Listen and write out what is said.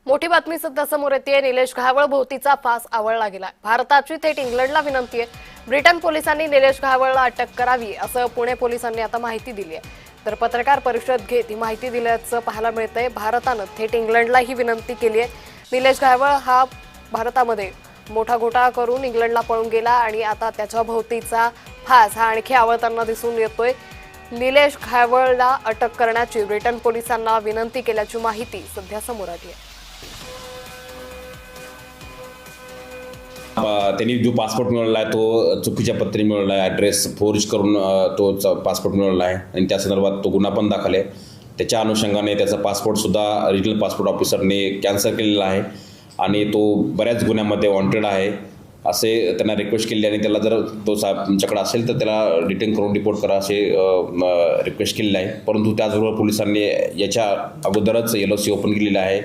मोठी बातमी सध्या समोर येते। निलेश घावळ भोवतीचा फास आवळला गेला। भारताची थेट इंग्लंडला विनंती आहे। ब्रिटन पोलिसांनी निलेश घावळला अटक करावी असं पुणे पोलिसांनी आता माहिती दिली आहे। तर पत्रकार परिषद घेत ही माहिती दिल्याचं पाहायला मिळतंय। भारतानं थेट इंग्लंडला ही विनंती केली आहे। निलेश घावळ हा भारतामध्ये मोठा घोटाळा करून इंग्लंडला पळून गेला आणि आता त्याच्या भोवतीचा फास हा आणखी आवळताना दिसून येतोय। निलेश घावळला अटक करण्याची ब्रिटन पोलिसांना विनंती केल्याची माहिती सध्या समोर आली आहे। त्यांनी जो पासपोर्ट मिळवला आहे तो चुकीच्या पद्धतीने मिळवला आहे। ॲड्रेस फोर्ज करून तो पासपोर्ट मिळवला आहे आणि त्या संदर्भात तो गुन्हा पण दाखल आहे। त्याच्या अनुषंगाने त्याचा पासपोर्टसुद्धा रिजनल पासपोर्ट ऑफिसरने कॅन्सल केलेला आहे आणि तो बऱ्याच गुन्ह्यामध्ये वॉन्टेड आहे असे त्यांना रिक्वेस्ट केली आणि त्याला जर तो तुमच्याकडे असेल तर त्याला डिटेन करून रिपोर्ट करा असे रिक्वेस्ट केलेली आहे। परंतु त्याचबरोबर पोलिसांनी याच्या अगोदरच LOC ओपन केलेला आहे।